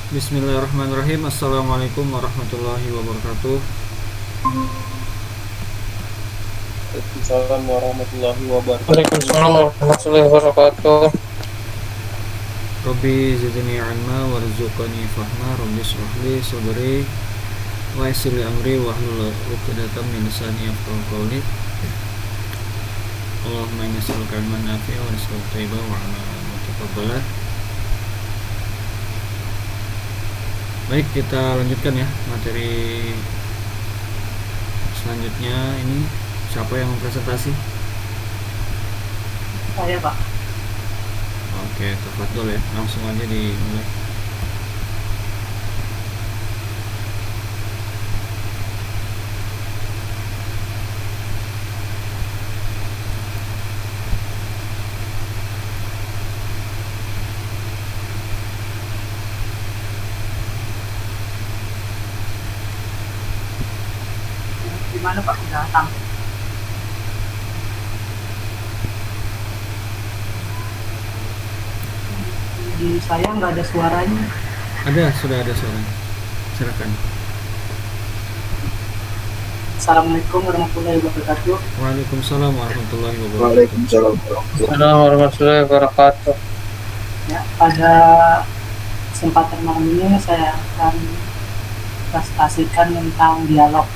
Bismillahirrahmanirrahim. Assalamualaikum warahmatullahi wabarakatuh. Waalaikumsalam warahmatullahi wabarakatuh. Waalaikumsalam warahmatullahi wabarakatuh. Rabbi zidni ilma warzuqni fahma. Rabbi shrah li sadri wa yassir li amri wahlul 'uqdatam min lisani yafqahu qawli. Allahumma inni as'aluka ilman nafi'an wa rizqan thayyiban wa 'amalan mutaqabbalan. Baik, kita lanjutkan ya materi selanjutnya. Ini siapa yang presentasi? Saya Pak. Oke, tafadhol ya. Langsung aja dimulai. Gimana Pak, udah sampai? Di saya nggak ada suaranya. Sudah ada suara. Silakan. Assalamualaikum warahmatullahi wabarakatuh. Waalaikumsalam warahmatullahi wabarakatuh. Waalaikumsalam warahmatullahi Assalamualaikum warahmatullahi wabarakatuh. Ya, pada kesempatan malam ini saya akan presentasikan tentang dialog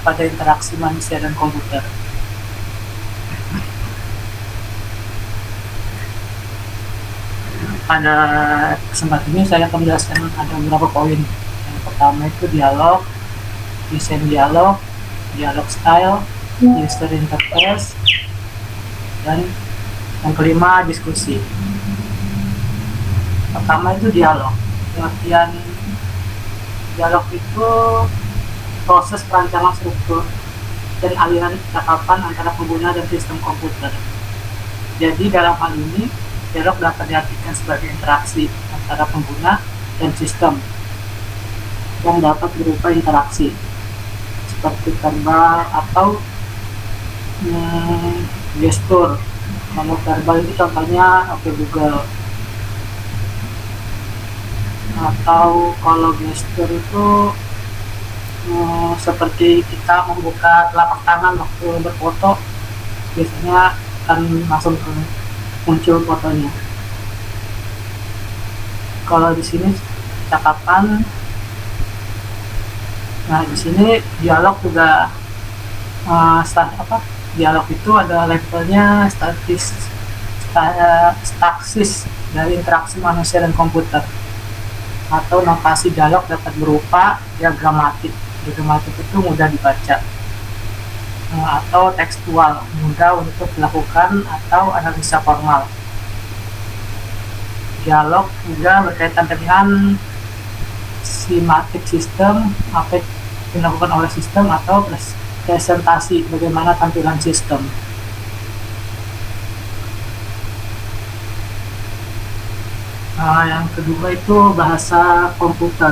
pada interaksi manusia dan komputer. Pada kesempatan ini saya akan menjelaskan ada beberapa poin. Yang pertama itu dialog, desain dialog, dialog style, user interface, dan yang kelima diskusi. Pertama itu dialog. Pengertian dialog itu proses perancangan struktur dan aliran percakapan antara pengguna dan sistem komputer. Jadi dalam hal ini, dialog dapat diartikan sebagai interaksi antara pengguna dan sistem yang dapat berupa interaksi seperti verbal atau gestur. Kalau verbal itu contohnya oke Google, atau kalau gestur itu seperti kita membuka telapak tangan waktu berfoto, biasanya akan langsung muncul fotonya. Kalau di sini cakapan, nah di sini dialog juga dialog itu ada levelnya staksis dari interaksi manusia dan komputer, atau notasi dialog dapat berupa diagramatik. Diagramatik itu mudah dibaca, atau tekstual, mudah untuk dilakukan, atau analisa formal. Dialog juga berkaitan dengan semantik sistem, apa yang dilakukan oleh sistem, atau presentasi, bagaimana tampilan sistem. Yang kedua itu bahasa komputer.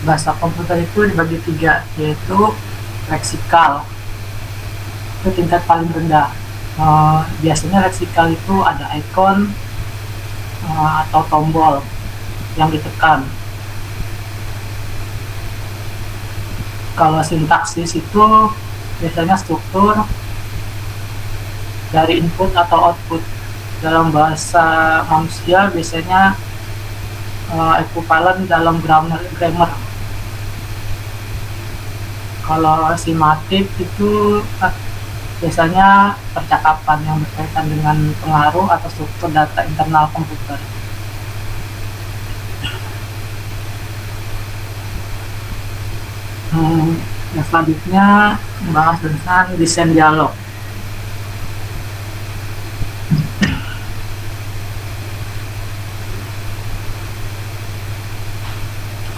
Bahasa komputer itu dibagi tiga, yaitu leksikal. Itu tingkat paling rendah. Biasanya leksikal itu ada icon atau tombol yang ditekan. Kalau sintaksis itu biasanya struktur dari input atau output. Dalam bahasa manusia biasanya ekuivalen dalam grammar. Kalau simatik itu biasanya percakapan yang berkaitan dengan pengaruh atau struktur data internal komputer. Yang selanjutnya membahas tentang desain dialog.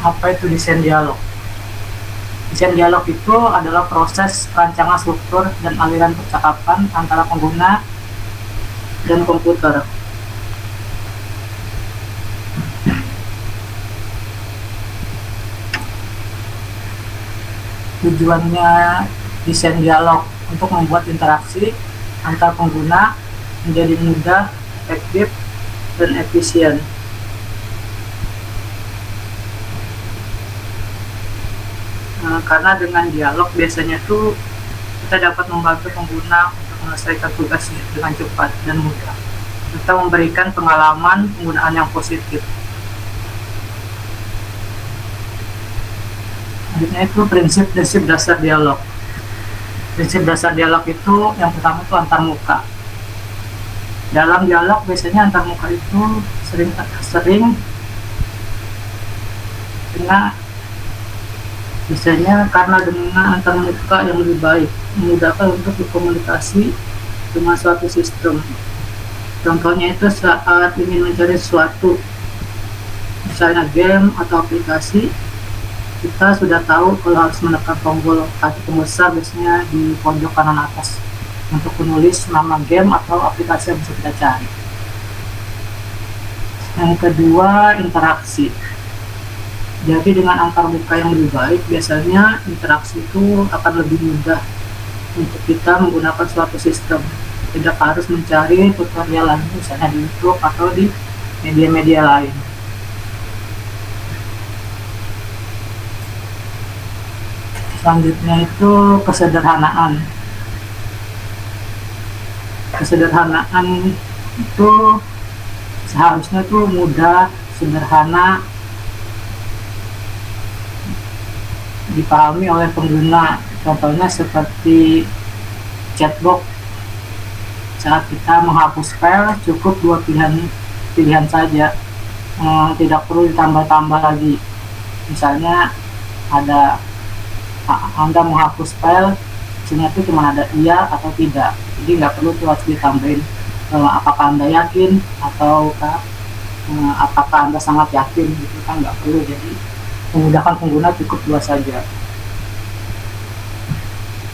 Apa itu desain dialog? Desain dialog itu adalah proses perancangan struktur dan aliran percakapan antara pengguna dan komputer. Tujuannya desain dialog untuk membuat interaksi antar pengguna menjadi mudah, efektif, dan efisien. Karena dengan dialog biasanya tuh kita dapat membantu pengguna untuk menyelesaikan tugasnya dengan cepat dan mudah, serta memberikan pengalaman penggunaan yang positif. Selanjutnya itu prinsip-prinsip dasar dialog. Prinsip dasar dialog itu yang pertama itu antarmuka. Dalam dialog biasanya antarmuka itu sering karena dengan antarmuka yang lebih baik memudahkan untuk berkomunikasi dengan suatu sistem. Contohnya itu saat ingin mencari sesuatu, misalnya game atau aplikasi, kita sudah tahu kalau harus menekan tombol kaki pembesar biasanya di pojok kanan atas untuk menulis nama game atau aplikasi yang bisa kita cari. Yang kedua, interaksi. Jadi dengan antarmuka yang lebih baik, biasanya interaksi itu akan lebih mudah untuk kita menggunakan suatu sistem. Tidak harus mencari tutorial lain, misalnya di YouTube atau di media-media lain. Selanjutnya itu kesederhanaan. Kesederhanaan itu seharusnya itu mudah, sederhana, dipahami oleh pengguna. Contohnya seperti chatbox. Saat kita menghapus file, cukup dua pilihan saja, tidak perlu ditambah-tambah lagi. Misalnya Anda menghapus file, isinya itu cuma ada iya atau tidak, jadi nggak perlu tuh harus ditambahin apakah Anda yakin atau apakah Anda sangat yakin, gitu kan nggak perlu. Jadi memudahkan pengguna, cukup dua saja.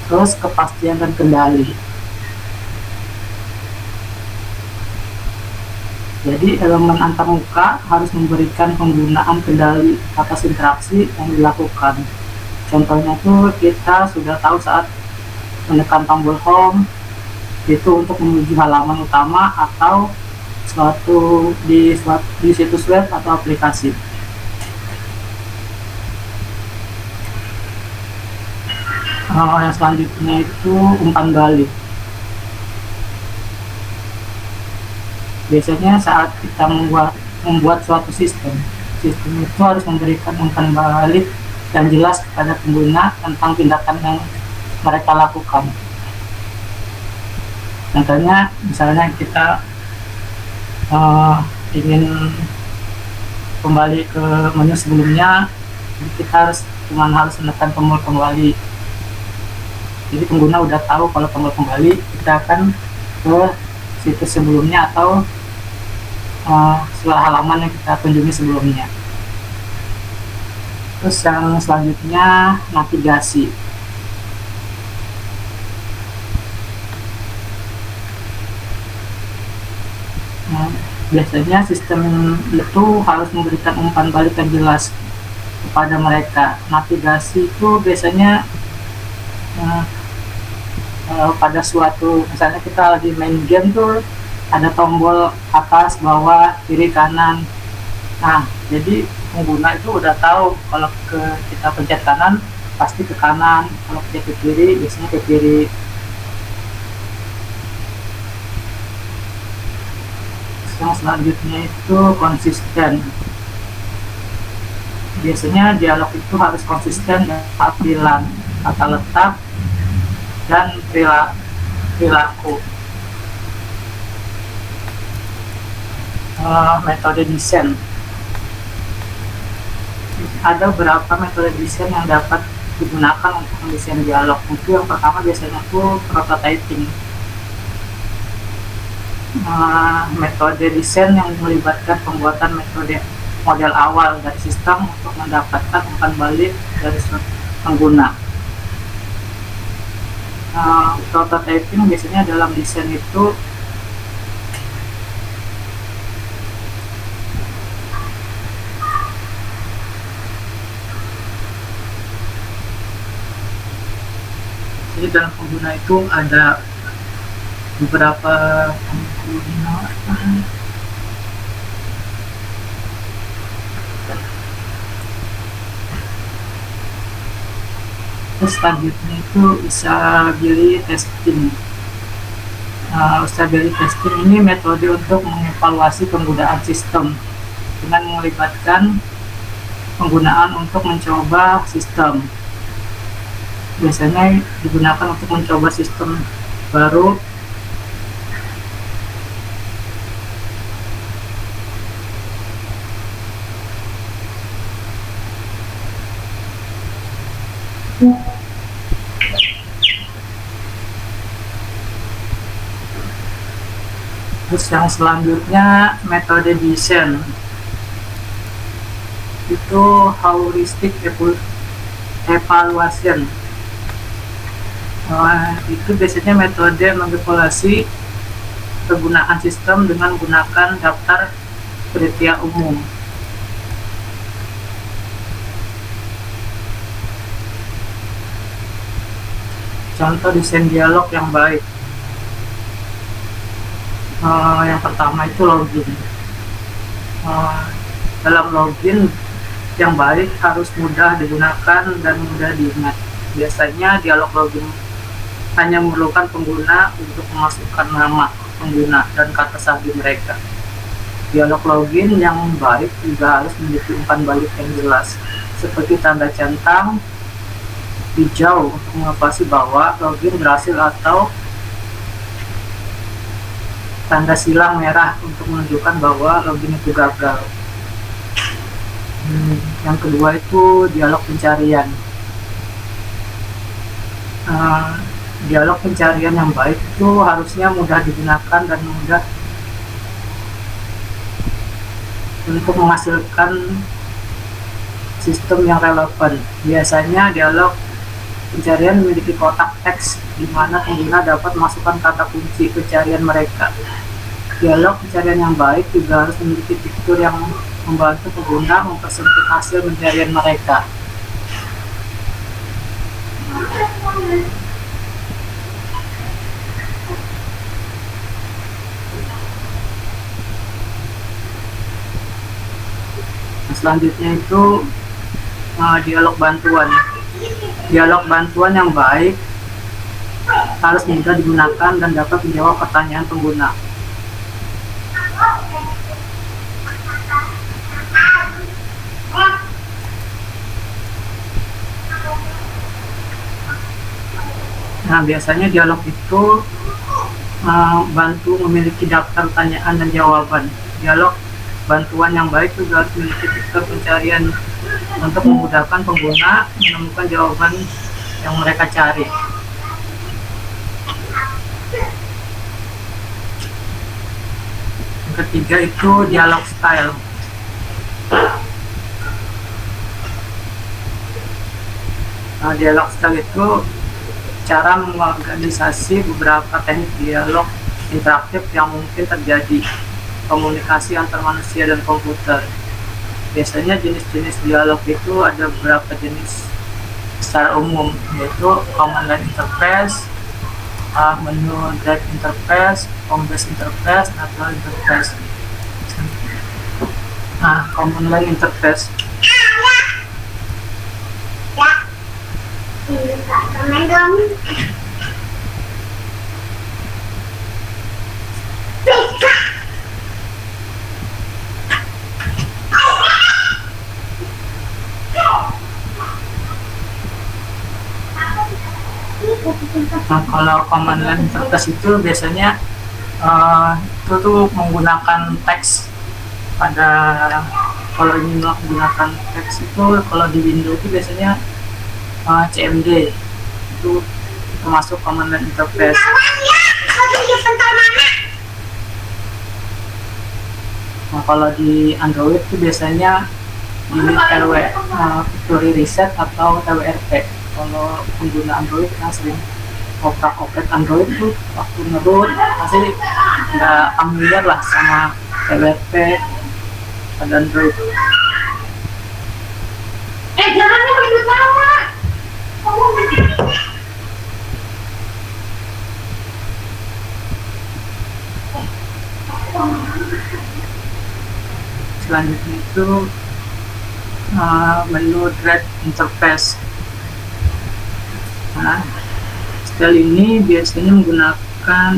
Terus kepastian dan kendali. Jadi elemen antarmuka harus memberikan penggunaan kendali atas interaksi yang dilakukan. Contohnya tuh kita sudah tahu saat menekan tombol home itu untuk menuju halaman utama atau di situs web atau aplikasi. Yang selanjutnya itu umpan balik. Biasanya saat kita membuat suatu sistem itu harus memberikan umpan balik yang jelas kepada pengguna tentang tindakan yang mereka lakukan. Contohnya, misalnya kita ingin kembali ke menu sebelumnya, kita harus menekan tombol kembali. Jadi pengguna udah tahu kalau tombol kembali kita akan ke situs sebelumnya atau setelah halaman yang kita kunjungi sebelumnya. Terus yang selanjutnya navigasi. Biasanya sistem itu harus memberikan umpan balik yang jelas kepada mereka. Navigasi itu biasanya pada suatu, misalnya kita lagi main game tuh ada tombol atas, bawah, kiri, kanan. Nah, jadi pengguna itu udah tahu kalau kita pencet kanan pasti ke kanan, kalau pencet ke kiri biasanya ke kiri. Yang selanjutnya itu konsisten. Biasanya dialog itu harus konsisten dan tampilan, tata letak, dan perilaku. Metode desain. Ada beberapa metode desain yang dapat digunakan untuk mendesain dialog. Itu yang pertama biasanya itu prototyping. Metode desain yang melibatkan pembuatan model awal dari sistem untuk mendapatkan umpan balik dari pengguna. Prototyping biasanya dalam desain itu Jadi dalam pengguna itu ada beberapa pengguna. Terus selanjutnya itu usability testing. Usability testing ini metode untuk mengevaluasi penggunaan sistem dengan melibatkan penggunaan untuk mencoba sistem. Biasanya digunakan untuk mencoba sistem baru Terus yang selanjutnya metode desain itu heuristic evaluation. Itu biasanya metode mengevaluasi penggunaan sistem dengan menggunakan daftar kriteria umum. Contoh desain dialog yang baik. Yang pertama itu login. Dalam login yang baik harus mudah digunakan dan mudah diingat. Biasanya dialog login hanya memerlukan pengguna untuk memasukkan nama pengguna dan kata sandi mereka. Dialog login yang baik juga harus memiliki umpan balik yang jelas, seperti tanda centang hijau untuk mengetahui bahwa login berhasil atau tanda silang merah untuk menunjukkan bahwa login itu gagal. Yang kedua itu dialog pencarian. Dialog pencarian yang baik itu harusnya mudah digunakan dan mudah untuk menghasilkan sistem yang relevan. Biasanya dialog pencarian memiliki kotak teks di mana pengguna dapat masukkan kata kunci pencarian mereka. Dialog pencarian yang baik juga harus memiliki fitur yang membantu pengguna mempersempit hasil pencarian mereka. Selanjutnya itu dialog bantuan. Dialog bantuan yang baik harus mudah digunakan dan dapat menjawab pertanyaan pengguna. Nah, biasanya dialog itu bantu memiliki daftar pertanyaan dan jawaban. Dialog bantuan yang baik juga harus memiliki fitur pencarian untuk memudahkan pengguna menemukan jawaban yang mereka cari. Yang ketiga itu dialog style. Dialog style itu cara mengorganisasi beberapa teknik dialog interaktif yang mungkin terjadi komunikasi antar manusia dan komputer. Biasanya jenis-jenis dialog itu ada beberapa jenis secara umum, yaitu command line interface, menu drive interface, home base interface, natural interface. Command line interface. Kalau command line interface itu biasanya itu tuh menggunakan teks pada, kalau ini menggunakan teks itu kalau di Windows itu biasanya CMD itu termasuk command line interface. Kalau di Android itu biasanya unit RW, Factory Reset atau TWRP. Kalau pengguna Android yang sering oprak-oprak Android tuh waktu ngeroot pasti nggak familiar lah sama TWRP pada Android. Jangan Selanjutnya itu menu Thread Interface. Nah, style ini biasanya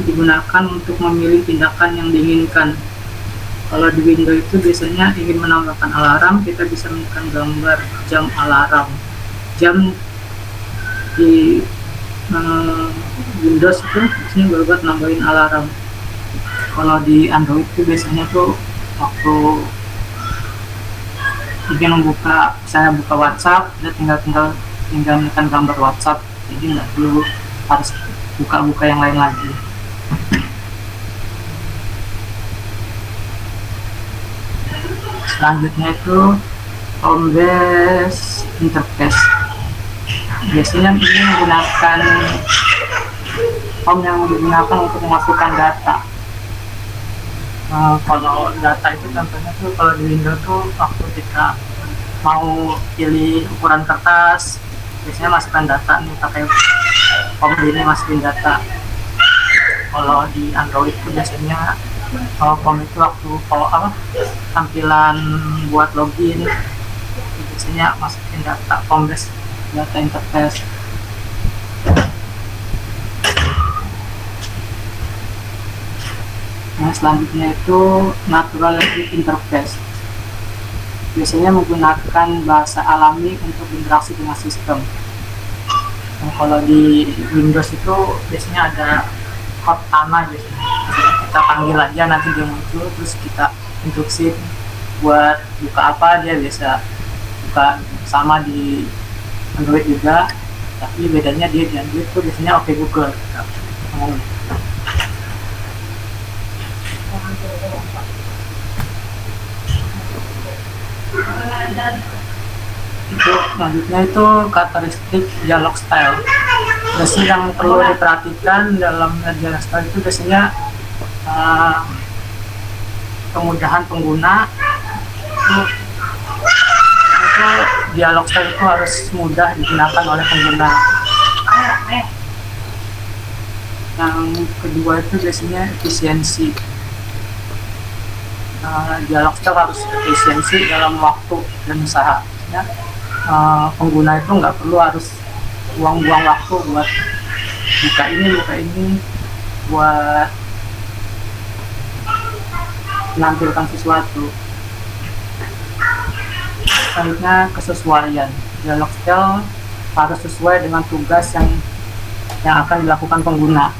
digunakan untuk memilih tindakan yang diinginkan. Kalau di Windows itu biasanya ingin menambahkan alarm, kita bisa menekan gambar jam alarm. Jam di Windows itu biasanya buat nambahin alarm. Kalau di Android itu biasanya tuh waktu ingin membuka, misalnya buka WhatsApp, dia tinggal menekan gambar WhatsApp, jadi nggak perlu harus buka yang lain lagi. Selanjutnya itu home base interface. Biasanya ini menggunakan home yang digunakan untuk memasukkan data. Kalau data itu contohnya tuh kalau di Windows tuh waktu kita mau pilih ukuran kertas, biasanya masukkan data nih pakai home ini, masukin data. Kalau di Android itu biasanya home itu waktu tampilan buat login biasanya masukin data home base data interface. Nah, selanjutnya itu natural language interface. Biasanya menggunakan bahasa alami untuk interaksi dengan sistem. Nah, kalau di Windows itu biasanya ada Cortana, biasanya kita panggil aja nanti dia muncul, terus kita instruksi buat buka apa dia bisa buka. Sama di Android juga, tapi bedanya dia di Android itu biasanya oke Google. Itu selanjutnya itu karakteristik dialog style. Biasanya yang perlu diperhatikan dalam dialog style itu biasanya kemudahan pengguna. Itu dialog style itu harus mudah digunakan oleh pengguna. Yang kedua itu biasanya efisiensi. Dialog style harus efisiensi dalam waktu dan usaha. Pengguna itu nggak perlu harus buang-buang waktu buat buka ini buat menampilkan sesuatu. Selanjutnya kesesuaian. Dialog style harus sesuai dengan tugas yang akan dilakukan pengguna.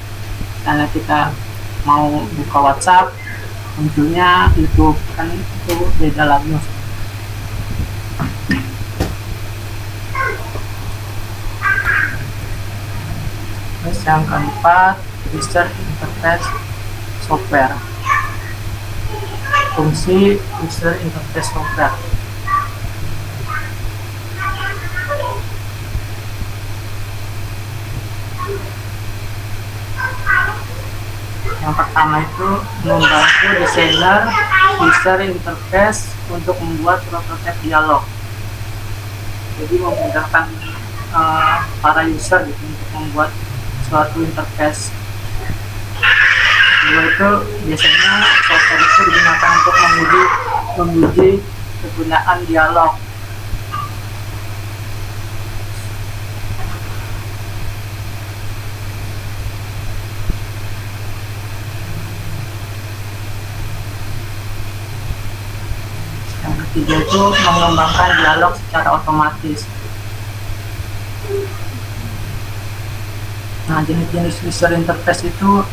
Karena kita mau buka WhatsApp, munculnya YouTube, kan itu beda lagi. Terus yang keempat, user interface software. Fungsi user interface software. Yang pertama itu membantu desainer user interface untuk membuat prototipe dialog. Jadi memudahkan para user gitu untuk membuat suatu interface. Kedua itu biasanya software itu digunakan untuk menguji kegunaan dialog. Yang ketiga itu mengembangkan dialog secara otomatis. Nah, jenis-jenis user interface itu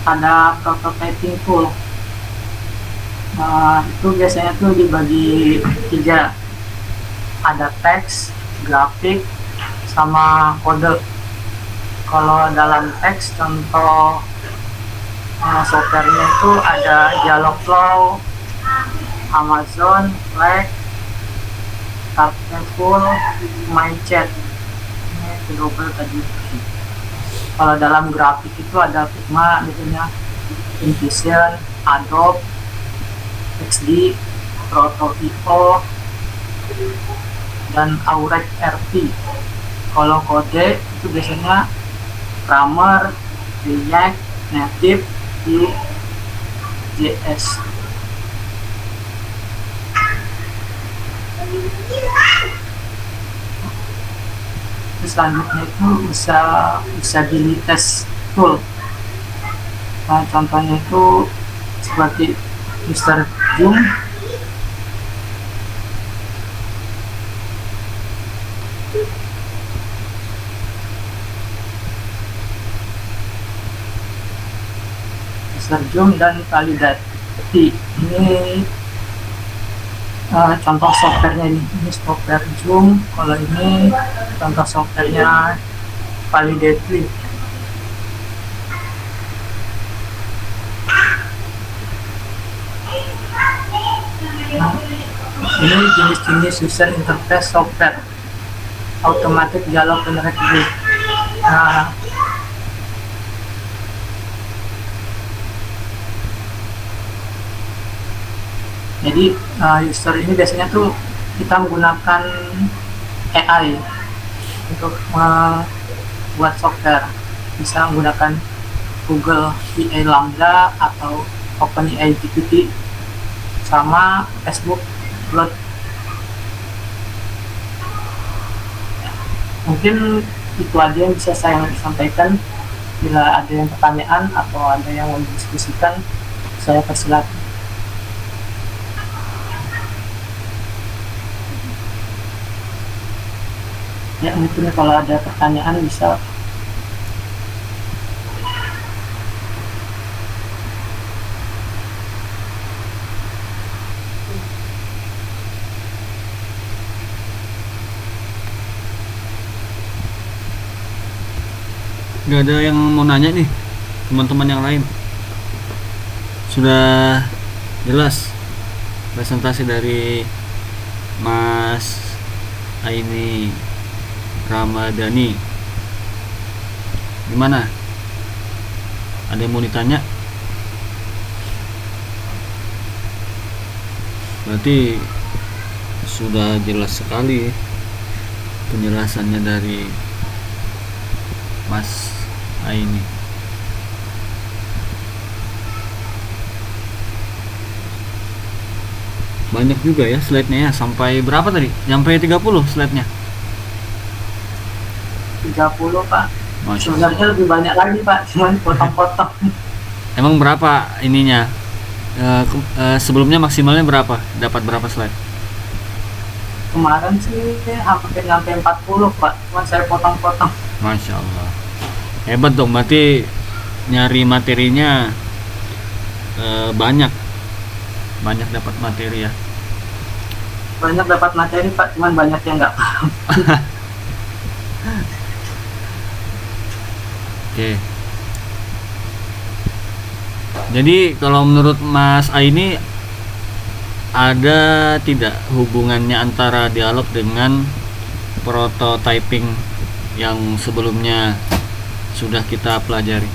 ada prototyping tool. Itu biasanya tuh dibagi 3. Ada teks, grafik, sama kode. Kalau dalam teks, contoh softwarenya itu ada Dialogflow, Amazon, Slack, Typeful, MyChat. Ini double tadi. Kalau dalam grafik itu ada Figma, misalnya InVision, Adobe, XD, Proto.io, dan Aurek RT. Kalau kode itu biasanya Framer, React, Native, Vue, JS. Terus selanjutnya itu usabilitas tool. Nah, contohnya itu seperti Mr. Zoom, dan Validate. Ini contoh softwarenya ini software Zoom. Kalau ini contoh softwarenya Validate. Nah, ini jenis-jenis user interface software, automatic dialog interactive. Nah, jadi user ini biasanya tuh kita menggunakan AI untuk membuat software. Bisa menggunakan Google AI Lambda atau OpenAI GPT sama Facebook Cloud. Mungkin itu aja yang bisa saya sampaikan. Bila ada yang pertanyaan atau ada yang mau didiskusikan, saya persilakan. Ya, mungkin kalau ada pertanyaan bisa. Gak ada yang mau nanya nih, teman-teman yang lain. Sudah jelas presentasi dari Mas Aini Ramadhani. Gimana? Ada yang mau ditanya? Berarti sudah jelas sekali penjelasannya dari Mas Aini. Banyak juga ya slide-nya ya. Sampai berapa tadi? Sampai 30 slide-nya. 30, Pak. Masya Sebenarnya lebih banyak lagi, Pak, cuman potong-potong. Emang berapa ininya? Sebelumnya maksimalnya berapa? Dapat berapa slide? Kemarin sih hampir sampai 40, Pak, cuman saya potong-potong. Masya Allah, hebat dong. Berarti nyari materinya banyak dapat materi ya. Banyak dapat materi, Pak, cuman banyak yang nggak paham. Oke. Jadi kalau menurut Mas Aini, ada tidak hubungannya antara dialog dengan prototyping yang sebelumnya sudah kita pelajari?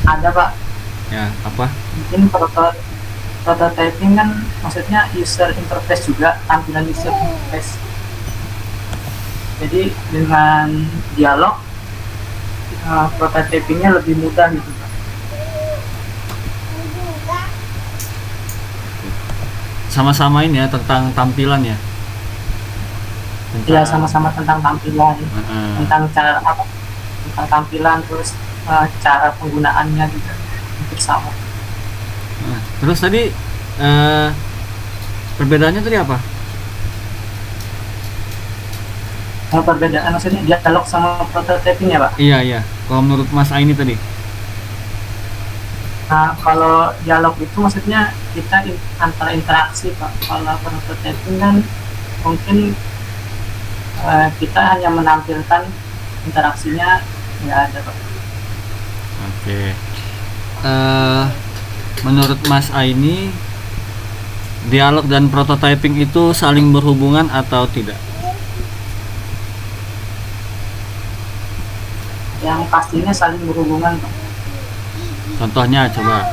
Ada, Pak. Ya, apa? Mungkin prototyping kan maksudnya user interface juga, tampilan user interface. Jadi dengan dialog prototypingnya lebih mudah gitu, Pak. Sama-sama ini ya, tentang tampilan ya. Iya, sama-sama tentang tampilan, tentang cara apa, tentang tampilan, terus cara penggunaannya juga hampir sama. Terus tadi perbedaannya tadi apa? Perbedaan maksudnya dialog sama prototyping ya, Pak? Iya. Kalau menurut Mas Aini tadi? Nah, kalau dialog itu maksudnya kita antara interaksi, Pak. Kalau prototyping kan mungkin kita hanya menampilkan, interaksinya nggak ada, Pak. Oke. Menurut Mas Aini, dialog dan prototyping itu saling berhubungan atau tidak? Yang pastinya saling berhubungan, Pak. Contohnya coba.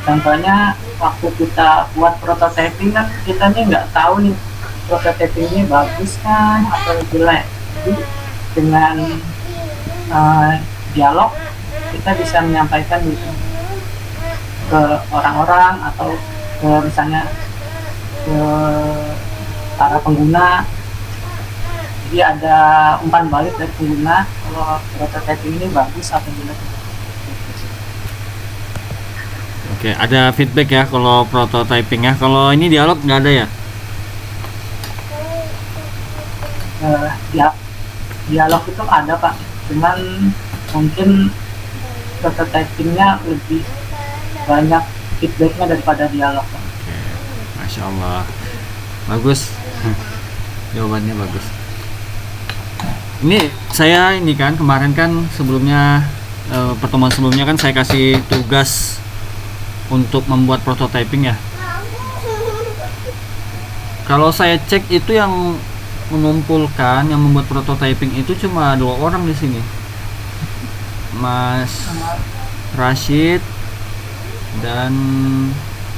Contohnya waktu kita buat prototyping kan kita nih nggak tahu nih prototyping ini bagus kan atau jelek. Jadi dengan dialog kita bisa menyampaikan gitu ke orang-orang atau ke misalnya ke para pengguna. Jadi ada umpan balik dari pengguna kalau prototyping ini bagus atau jelek. Oke, ada feedback ya kalau prototyping ya. Kalau ini dialog nggak ada ya? Dialog itu ada Pak, cuman mungkin prototypingnya lebih banyak feedbacknya daripada dialog Pak. Oke, Masya Allah, bagus. Jawabannya bagus. Ini saya ini kan kemarin kan sebelumnya pertemuan sebelumnya kan saya kasih tugas untuk membuat prototyping ya. Kalau saya cek itu yang mengumpulkan, yang membuat prototyping itu cuma 2 orang di sini, Mas Rashid dan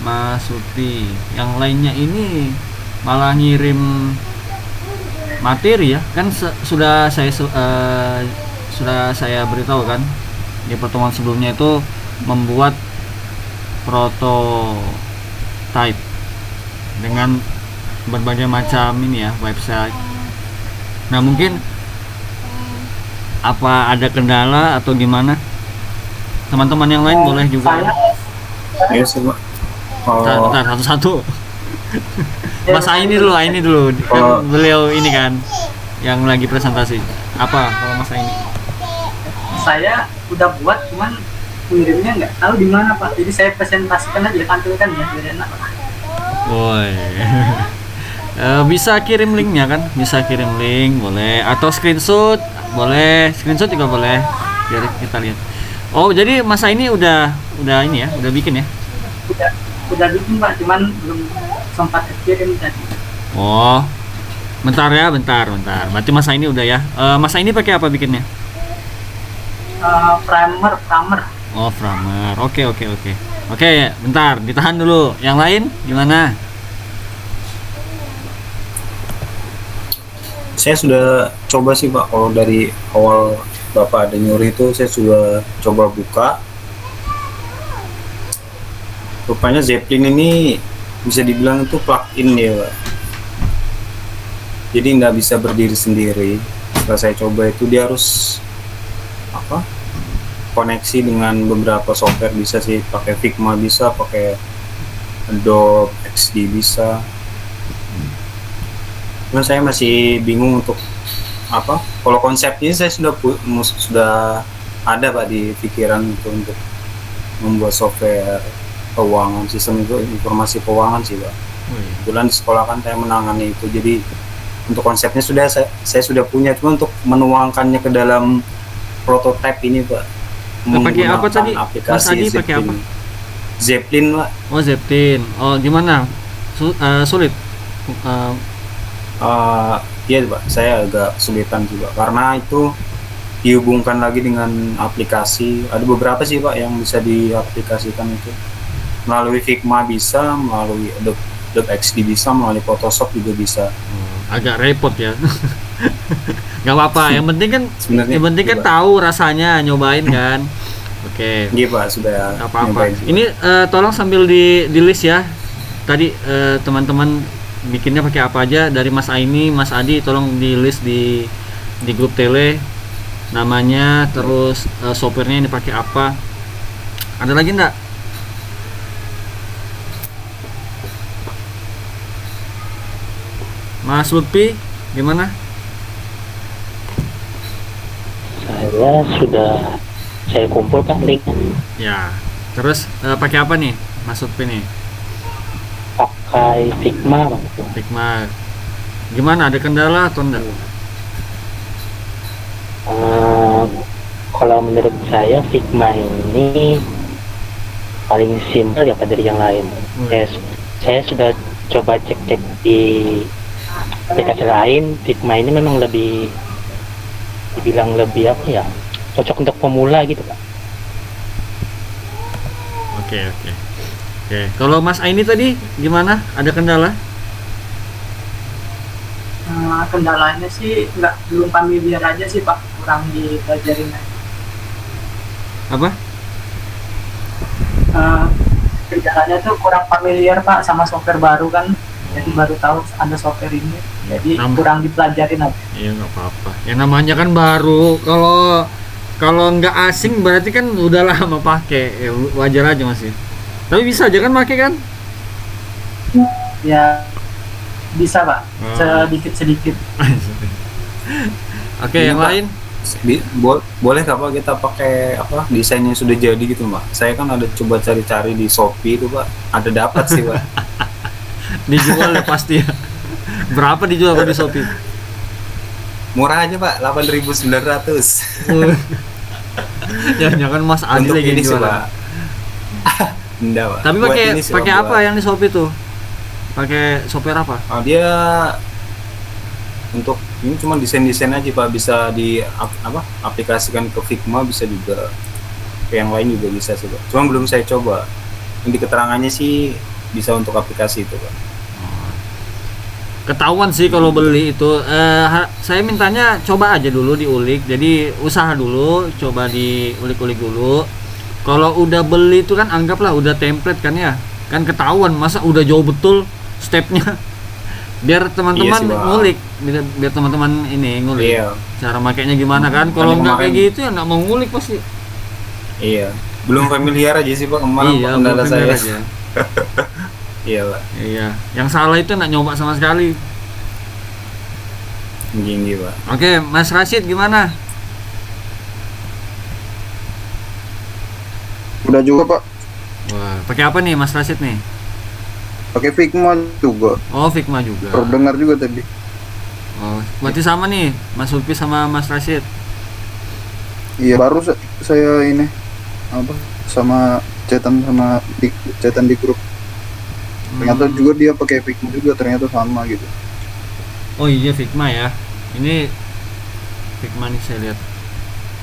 Mas Supri. Yang lainnya ini malah ngirim materi ya, kan sudah saya beritahu kan di pertemuan sebelumnya itu membuat prototype dengan berbagai macam ini ya website. Nah mungkin apa ada kendala atau gimana? Teman-teman yang lain boleh juga. Ya sih Pak. Bentar, satu-satu. Mas ini dulu kan beliau ini kan yang lagi presentasi. Apa kalau Mas ini? Saya udah buat, cuman pengirimnya nggak tahu di mana Pak. Jadi saya presentasikan aja, tampilkan ya, biar enak Pak. Woi. Bisa kirim linknya kan? Bisa kirim link boleh, atau screenshot boleh, screenshot juga boleh. Biar kita lihat. Oh jadi Mas ini udah ini ya, udah bikin ya? Udah bikin Pak, cuman belum sempat kirim tadi. Oh, bentar. Berarti Mas ini udah ya. Mas ini pakai apa bikinnya? Primer. Oh, primer. Oke. Oke, bentar, ditahan dulu. Yang lain gimana? Saya sudah coba sih Pak, kalau dari awal Bapak ada nyuruh itu saya sudah coba buka. Rupanya Zeppelin ini bisa dibilang itu plugin ya Pak. Jadi nggak bisa berdiri sendiri. Setelah saya coba itu dia harus koneksi dengan beberapa software, bisa sih pakai Figma, bisa pakai Adobe XD bisa. Cuman saya masih bingung untuk kalau konsepnya saya sudah ada Pak di pikiran itu untuk membuat software keuangan, sistem itu informasi keuangan sih Pak. Kebetulan di sekolah kan saya menangani itu, jadi untuk konsepnya saya sudah punya, cuma untuk menuangkannya ke dalam prototype ini Pak, pakai apa tadi? aplikasi Mas pakai apa? Zeppelin Pak. Oh Zeppelin. Oh gimana? Sulit? Iya Pak, saya agak kesulitan juga karena itu dihubungkan lagi dengan aplikasi. Ada beberapa sih Pak yang bisa diaplikasikan itu. Melalui Figma bisa, melalui Adobe XD bisa, melalui Photoshop juga bisa. Agak repot ya. Gak apa-apa, yang penting kan tahu rasanya, nyobain kan. Oke. Iya Pak, sudah. Gak apa-apa. Ini tolong sambil di list ya. Tadi teman-teman bikinnya pakai apa aja, dari Mas Aini, Mas Adi, tolong di list di grup tele namanya, terus softwarenya ini pakai apa. Ada lagi enggak? Mas Lutfi, gimana? Saya kumpulkan link. Ya, terus pakai apa nih Mas Lutfi nih? Pakai Figma Bang. Figma. Gimana, ada kendala atau enggak? Kalau menurut saya Figma ini paling simpel ya dari yang lain. Saya sudah coba cek di aplikasi lain, Figma ini memang dibilang lebih cocok untuk pemula gitu Pak. Oke. Kalau Mas Aini tadi gimana? Ada kendala? Kendalanya sih belum familiar aja sih Pak, kurang dipelajarin aja. Apa? Eh, Kendalanya tuh kurang familiar Pak sama software baru kan, jadi baru tahu ada software ini, jadi kurang dipelajarin aja. Iya nggak apa-apa. Yang namanya kan baru. Kalau nggak asing berarti kan udah lama pakai. Ya, wajar aja masih. Tapi bisa aja kan pakai kan? Ya bisa Pak, sedikit-sedikit. Oke, Iya, yang Pak. lain? Boleh nggak Pak kita pakai apa desainnya sudah jadi gitu Pak? Saya kan ada coba cari-cari di Shopee itu Pak, ada dapat sih Pak. Dijual ya pasti ya. Berapa dijual kalau di Shopee? Murah aja Pak, 8.900. Jangan Mas Adi Untuk lagi ini sih jualan. Pak. Enggak Pak. Tapi Buat pakai ini sih, Pak, pakai apa buat- yang di Shopee tuh? Pakai software apa? Dia untuk ini cuma desain-desain aja Pak, bisa aplikasikan ke Figma, bisa juga ke yang lain juga bisa sih Pak. Cuma belum saya coba. Ini keterangannya sih bisa untuk aplikasi itu Pak. Ketahuan sih kalau beli itu. Saya mintanya coba aja dulu diulik. Jadi usaha dulu, coba diulik-ulik dulu. Kalau udah beli itu kan anggaplah udah template kan ya. Kan ketahuan, masa udah jauh betul stepnya. Biar teman-teman Iya sih, Bang. ngulik, biar teman-teman ini ngulik. Iya. Cara makainya gimana kan? Kalau Kan nggak kayak kemarin- gitu ya nggak mau ngulik pasti. Iya. Belum familiar aja sih Pak, kemarin Pak, kendala belum saya. bener aja. Iya Pak. Iya, yang salah itu nggak nyoba sama sekali. Gini Pak. Oke, Mas Rashid gimana? Udah juga Pak, Wah, pakai apa nih Mas Rashid nih? pakai Figma juga. Oh, Figma juga. Baru dengar juga tadi. Oh, berarti sama nih Mas Ulpi sama Mas Rashid. Iya, baru saya ini apa sama chatan di grup. Ternyata juga dia pakai Figma juga, ternyata sama gitu. Oh iya, Figma ya. Ini Figma nih saya lihat.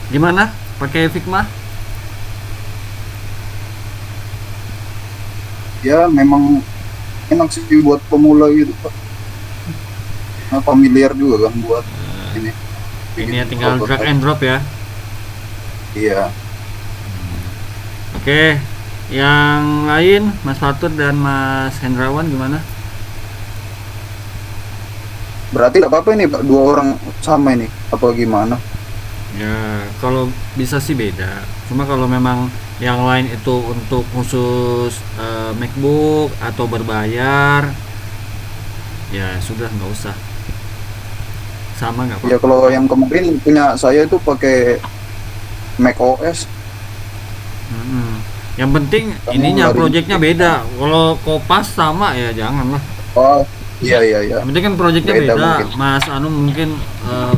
Gimana? Pakai Figma? Ya memang enak sih buat pemula gitu Pak. Nah, familiar juga kan buat ini. Ini ya tinggal prototype. drag and drop ya. Iya. Oke. Yang lain Mas Fatur dan Mas Hendrawan gimana? Berarti tidak apa-apa ini Pak, dua orang sama ini apa gimana? Ya, kalau bisa sih beda. Cuma kalau memang yang lain itu untuk khusus MacBook atau berbayar, ya sudah nggak usah. Sama nggak Ya apa-apa. kalau yang kemarin punya saya itu pakai Mac OS. Mm-mm. Yang penting Kamu ininya hari- projectnya beda. Kalau Kopas sama ya janganlah. Oh, iya iya iya. Yang penting kan projectnya Beda beda. mungkin. Mas Anu mungkin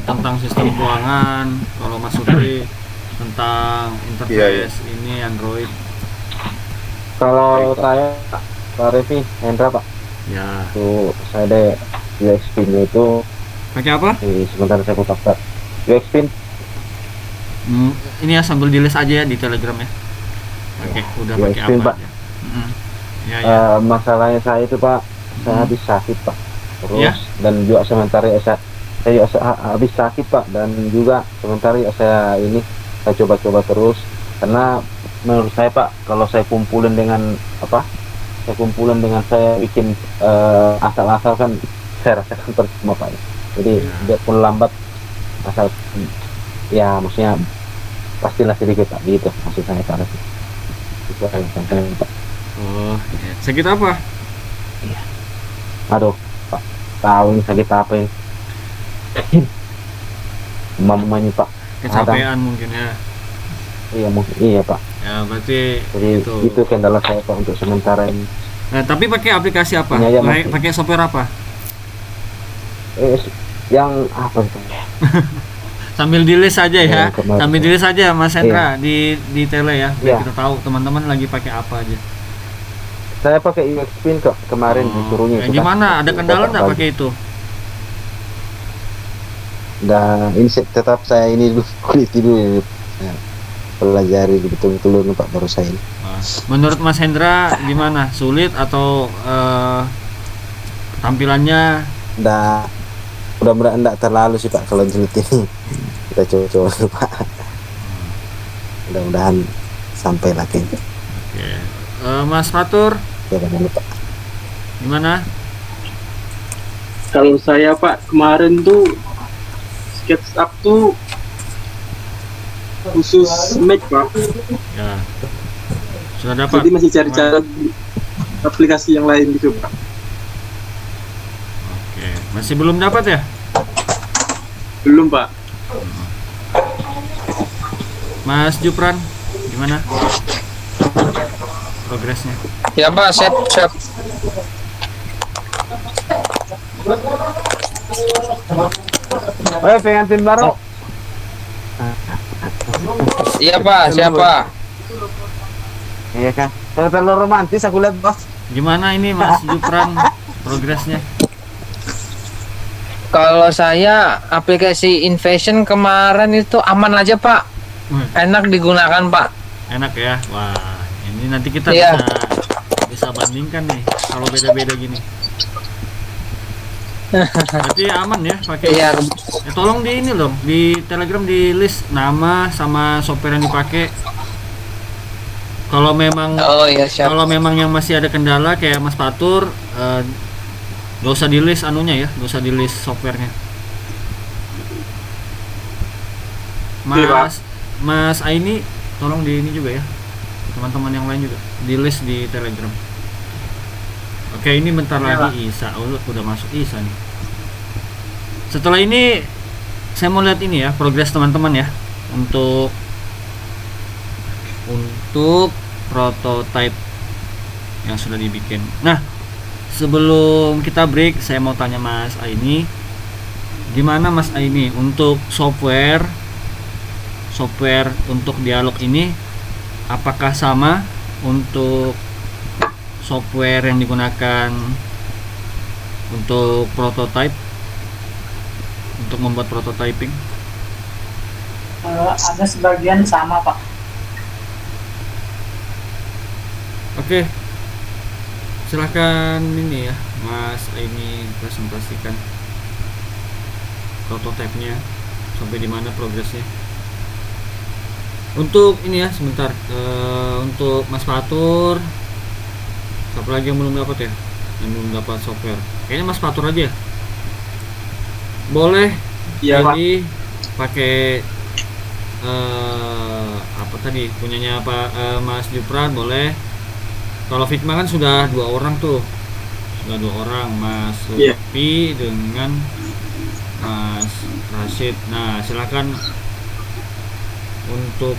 tentang sistem keuangan. Kalau Mas Supri tentang interface Iya, ini Android. Kalau saya Pak Revi, Hendra Pak, Ya. itu saya ada UX Pin itu Pakai apa? sebentar saya buka Pak. UX Pin Ini ya sambil di list aja ya di Telegram ya. Udah Ya, pakai Spin, apa Pak. aja. Mm-mm. Ya, ya. masalahnya saya itu Pak, saya habis sakit Pak. Terus Ya? dan juga sementara saya juga habis sakit Pak, dan juga sementara saya ini saya coba-coba terus karena menurut saya Pak, kalau saya kumpulin dengan saya bikin asal-asal kan saya rasakan percuma Pak. Jadi Ya. biarpun lambat asal ya maksudnya pastilah sedikit Pak, gitu maksud saya Pak. Itu yang saya Pak. Oh, ya. Sakit apa? Aduh Pak, tahu ini sakit apa ini. Mamanya Pak, Kecapean mungkin ya. iya Pak. Ya, berarti Jadi itu kendala saya Pak untuk sementara ini. Nah, tapi pakai aplikasi apa? Ini aja masih. Pakai software apa? Yang apa itu? Sambil di list aja ya. Yang kemarin. Sambil di list aja Mas Hendra di tele ya. Biar Iya. kita tahu teman-teman lagi pakai apa aja. Saya pakai UX Pin kok kemarin disuruhnya. Ya, gimana? Ada kendala nggak pakai itu? Dan ini tetap saya ini dulu kulit dulu ya, pelajari betul-betul dulu Pak baru saya ini. Nah, menurut Mas Hendra gimana? Sulit atau tampilannya? mudah-mudahan enggak terlalu sih Pak kalau jelit ini. Kita coba-coba dulu Pak. Mudah-mudahan sampai lagi. Oke. Mas Fatur, Ya jangan lupa. gimana? Kalau saya Pak kemarin tuh SketchUp tuh khusus Mac Pak. Ya. Sudah dapat? Jadi masih cari-cari aplikasi yang lain gitu Pak. Oke. Masih belum dapat ya? Belum Pak. Mas Jupran, gimana? Progresnya? Ya Pak, siap. Pengantin baru. Iya Pak, siapa? Iya kan. Terlalu romantis aku lihat bos. Gimana ini Mas Jupran progresnya? Kalau saya aplikasi Invasion kemarin itu aman aja Pak, enak digunakan Pak. Enak ya? Wah, ini nanti kita Iya. bisa bandingkan nih kalau beda-beda gini. Berarti aman ya pakai. Iya, Tolong di ini loh, di Telegram di list nama sama software yang dipakai. Kalau memang oh iya siap. Kalau memang yang masih ada kendala kayak Mas Fatur, gak usah di list anunya ya, gak usah di list softwarenya. Mas Aini, tolong di ini juga ya, teman-teman yang lain juga di list di Telegram. Oke, ini bentar lagi Isa, udah masuk Isa nih. Setelah ini saya mau lihat ini ya, progres teman-teman ya, untuk prototype yang sudah dibikin. Nah, sebelum kita break, saya mau tanya Mas Aini, gimana Mas Aini untuk software untuk dialog ini, apakah sama untuk software yang digunakan untuk prototype, untuk membuat prototyping? Ada sebagian sama Pak. Oke, silahkan ini ya Mas ini presentasikan prototipenya sampai di mana progresnya. Untuk ini ya sebentar, untuk Mas Fatur, siapa lagi yang belum dapat ya, yang belum dapat software? Kayaknya Mas Fatur aja ya? Boleh. Iya Pak. Jadi pakai apa tadi punyanya Mas Jupran boleh. Kalau Figma kan sudah 2 orang tuh, Mas Iya. Lutfi dengan Mas Rashid. Nah, silakan untuk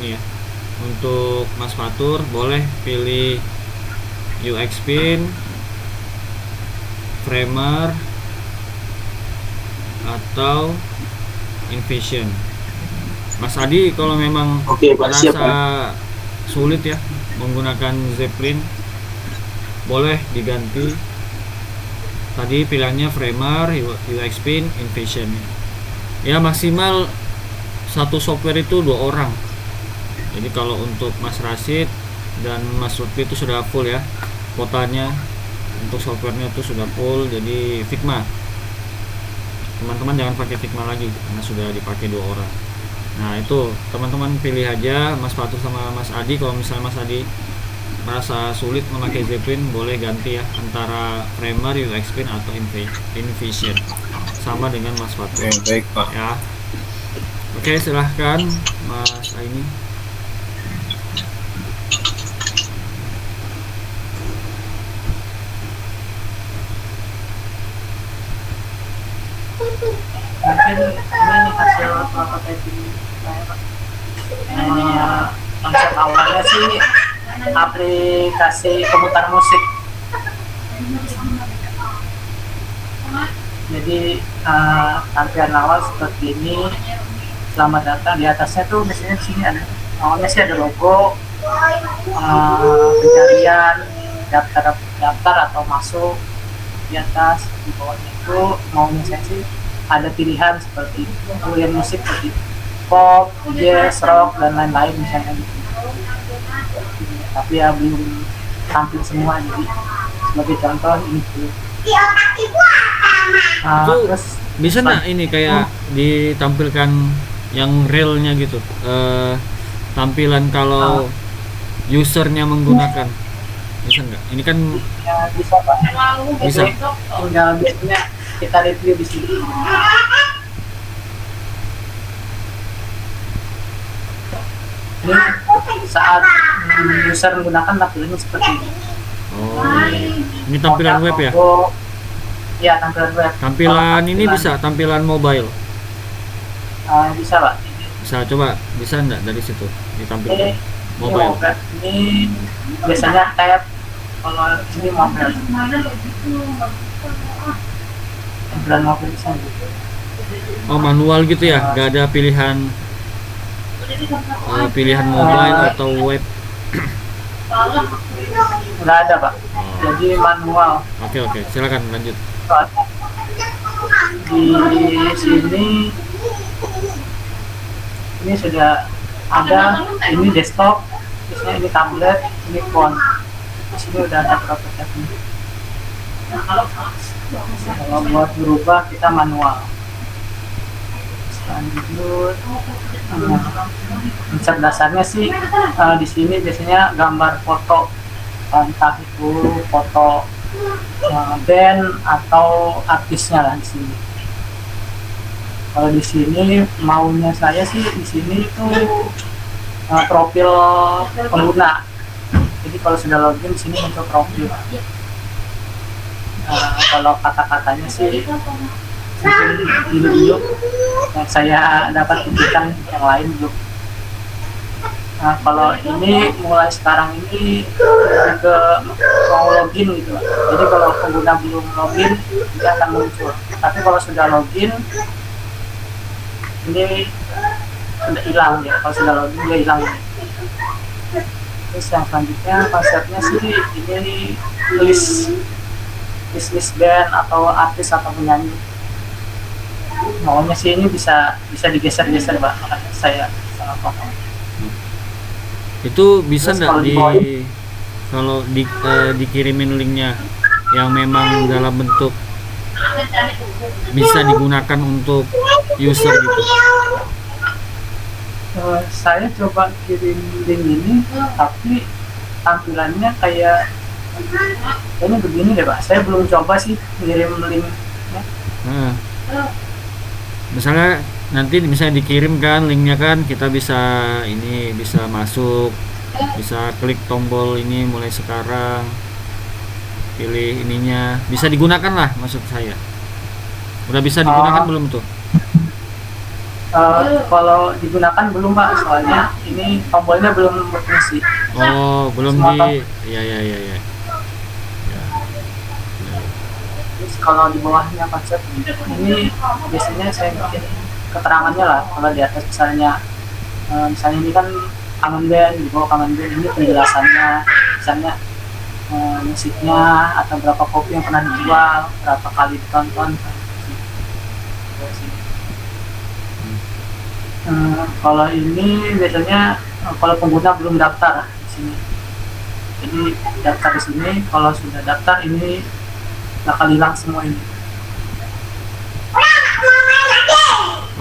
ini ya, untuk Mas Fatur boleh pilih UX Pin, Framer atau Invision. Mas Adi kalau memang Oke Pak, siap merasa Pak. sulit ya menggunakan Zeppelin, boleh diganti. Tadi pilihannya Framer, UX Pin, Invision. Ya maksimal satu software itu 2 orang. Jadi kalau untuk Mas Rashid dan Mas Lutfi itu sudah full ya kuotanya, untuk softwarenya itu sudah full. Jadi Figma, teman-teman jangan pakai Figma lagi karena sudah dipakai 2 orang. Nah itu teman-teman pilih aja Mas Fatur sama Mas Adi. Kalau misalnya Mas Adi merasa sulit memakai Zeppelin, boleh ganti ya antara Framer, UX Pin atau Invision, sama dengan Mas Fatur. Oke, baik Pak. Ya, oke silahkan Mas Aini. Mungkin ini hasil prototyping saya Pak. Konsep awalnya sih aplikasi pemutar musik. Jadi tampilan awal seperti ini. Selamat datang, di atasnya tuh biasanya sini ada, awalnya sih ada logo, pencarian, daftar atau masuk. Di atas, di bawahnya itu maunya saya sih ada pilihan seperti pilihan musik seperti pop, jazz, rock dan lain-lain misalnya gitu. Tapi ya belum tampil semua, jadi sebagai contoh ini dulu. Itu Terus bisa nggak ini kayak ditampilkan yang realnya gitu, tampilan kalau usernya menggunakan, bisa nggak? Ini kan ya, bisa Pak. Bisa. Jadi, tinggal biasanya kita review di sini. Ini saat user menggunakan tampilannya seperti ini. oh, ini tampilan web ya. Logo. Ya, tampilan web. Tampilan ini bisa tampilan mobile. Bisa Pak. Bisa coba, bisa nggak dari situ ditampilkan Ini mobile? mobile. Ini biasanya tab, kalau ini mobile. Tampilan mobile bisa gitu. Oh, manual gitu ya, nggak ada pilihan pilihan mobile atau web. Nggak ada Pak. Oh, Jadi manual. oke, silakan lanjut. Di sini ini sudah ada, ini desktop, biasanya ini tablet, ini phone. Di sini udah ada prototype-nya. Kalau buat berubah kita manual. Lanjut, konsep dasarnya sih di sini biasanya gambar foto, entah itu foto band atau artisnya lah di sini. Kalau di sini maunya saya sih di sini itu profil pengguna. Jadi kalau sudah login di sini untuk profil. Kalau kata-katanya sih mungkin dulu yang saya dapat buktikan yang lain belum. Kalau ini mulai sekarang ini lebih ke mau login gitu. Jadi kalau pengguna belum login dia akan muncul. Tapi kalau sudah login ini sudah hilang ya. Kalau sudah login dia hilang. Terus yang selanjutnya konsepnya sih ini list band atau artis atau penyanyi. Maunya sih ini bisa digeser-geser Pak, makanya saya sangat paham. Itu bisa Terus nggak kalau di bawah- kalau dikirimin linknya yang memang dalam bentuk bisa digunakan untuk user gitu? Saya coba kirim link ini, tapi tampilannya kayaknya begini deh Pak. Saya belum coba sih kirim link. Nah, misalnya nanti misalnya dikirim kan linknya kan, kita bisa bisa masuk, bisa klik tombol ini mulai sekarang, pilih ininya, bisa digunakan lah maksud saya. Udah bisa digunakan belum tuh? Kalau digunakan belum Pak, soalnya ini tombolnya belum berfungsi. Oh, belum Semua di ya. Terus kalau di bawahnya konsep ini biasanya saya bikin keterangannya lah. Kalau di atas misalnya ini kan kangen band, di bawah kangen band ini penjelasannya, misalnya musiknya atau berapa kopi yang pernah dijual, berapa kali ditonton. Kalau ini biasanya kalau pengguna belum daftar di sini. Jadi daftar di sini, kalau sudah daftar ini bakal hilang semua ini.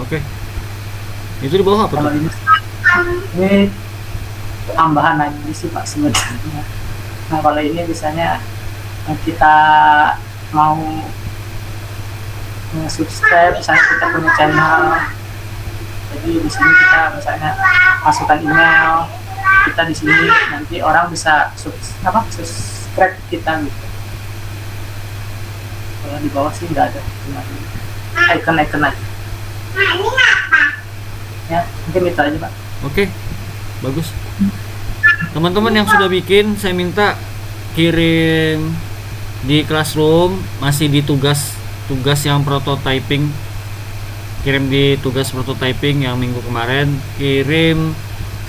Oke. Itu di bawah apa Kalau tuh? ini tambahan aja sih Pak sebenarnya. Nah kalau ini biasanya kita mau subscribe, misalnya kita punya channel, jadi di sini kita misalnya masukkan email kita di sini, nanti orang bisa subscribe kita gitu. Kalau di bawah sih nggak ada, cuma icon aja. Ya mungkin itu aja Pak. Oke, bagus. Teman-teman yang sudah bikin, saya minta kirim di Classroom, masih di tugas yang prototyping. Kirim di tugas prototyping yang minggu kemarin, kirim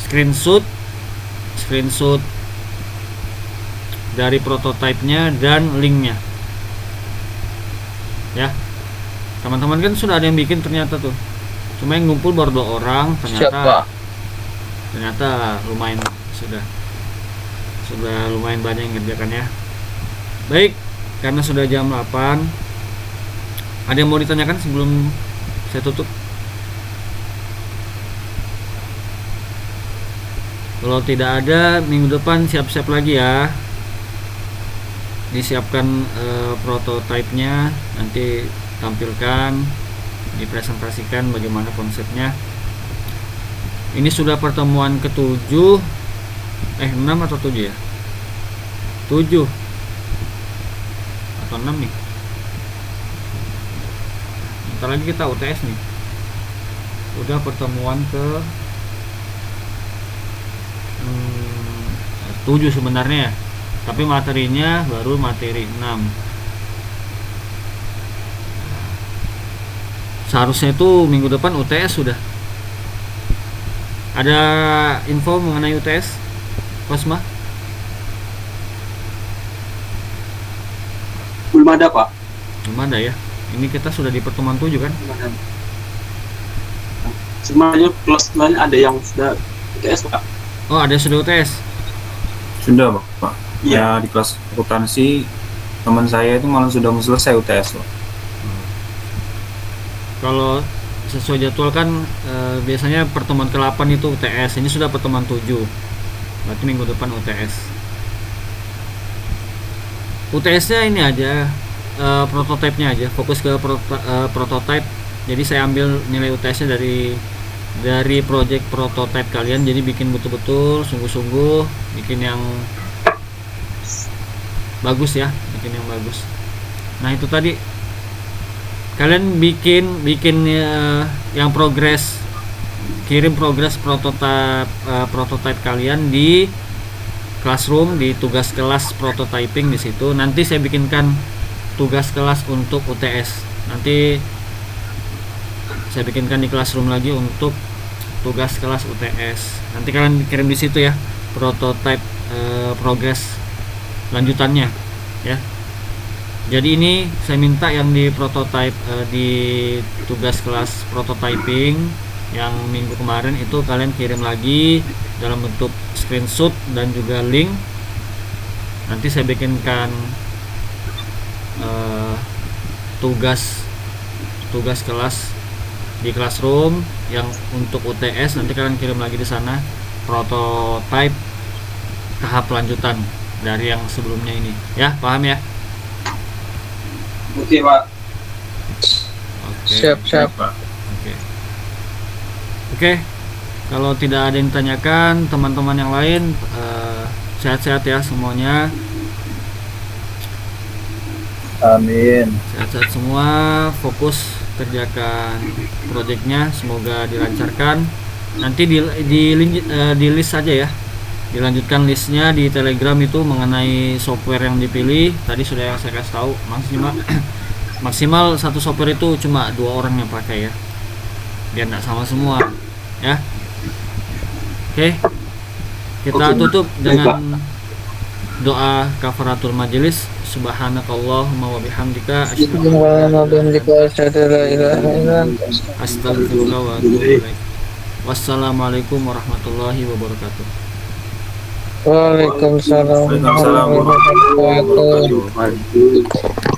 screenshot dari prototipenya dan linknya. Ya, teman-teman kan sudah ada yang bikin ternyata tuh. Cuma yang ngumpul baru 2 orang, ternyata lumayan sudah lumayan banyak yang ngerjakan ya. Baik, karena sudah jam 8. Ada yang mau ditanyakan sebelum saya tutup? Kalau tidak ada, minggu depan siap-siap lagi ya. Disiapkan prototipenya, nanti tampilkan, dipresentasikan bagaimana konsepnya. Ini sudah pertemuan ke-7, 6 atau 7 ya? 7 atau 6 nih. Bentar lagi kita UTS nih. Udah pertemuan ke 7 sebenarnya, tapi materinya baru materi 6. Seharusnya itu minggu depan UTS sudah. Ada info mengenai UTS, Kosma? Belum ada, Pak. Belum ada ya. Ini kita sudah di pertemuan 7 kan? Semuanya kelas lain ada yang sudah UTS, Pak. Oh, ada sudah UTS. Sudah Pak. Iya. Ya di kelas akuntansi teman saya itu malah sudah mau selesai UTS Pak. Kalau sesuai jadwal kan biasanya pertemuan ke-8 itu UTS. Ini sudah pertemuan 7. Berarti minggu depan UTS. UTS-nya ini aja, prototipenya aja, fokus ke prototype. Jadi saya ambil nilai UTS-nya dari project prototype kalian. Jadi bikin betul-betul sungguh-sungguh, bikin yang bagus ya, bikin yang bagus. Nah, itu tadi kalian bikin yang progres, kirim progres prototype kalian di Classroom, di tugas kelas prototyping di situ. Nanti saya bikinkan tugas kelas untuk UTS. Nanti saya bikinkan di Classroom lagi untuk tugas kelas UTS. Nanti kalian kirim di situ ya, prototype progres lanjutannya ya. Jadi ini saya minta yang di prototype di tugas kelas prototyping yang minggu kemarin itu kalian kirim lagi dalam bentuk screenshot dan juga link. Nanti saya bikinkan tugas kelas di Classroom yang untuk UTS. Nanti kalian kirim lagi di sana prototype tahap lanjutan dari yang sebelumnya ini ya. Paham ya? Oke, Pak. Oke. Siap. Oke. Kalau tidak ada yang ditanyakan, teman-teman yang lain sehat-sehat ya semuanya. Amin. Sehat-sehat semua, fokus kerjakan proyeknya, semoga dilancarkan. Nanti di list saja ya, dilanjutkan listnya di Telegram itu mengenai software yang dipilih. Tadi sudah saya kasih tahu, maksimal satu software itu cuma 2 orang yang pakai ya, biar tidak sama semua ya. Oke, kita tutup dengan doa kafaratul majelis. Subhanakallahumma wa bihamdika asyhadu astaghfiruka wa atubu ilaik. Wassalamualaikum warahmatullahi wabarakatuh. Waalaikumsalam warahmatullahi wabarakatuh.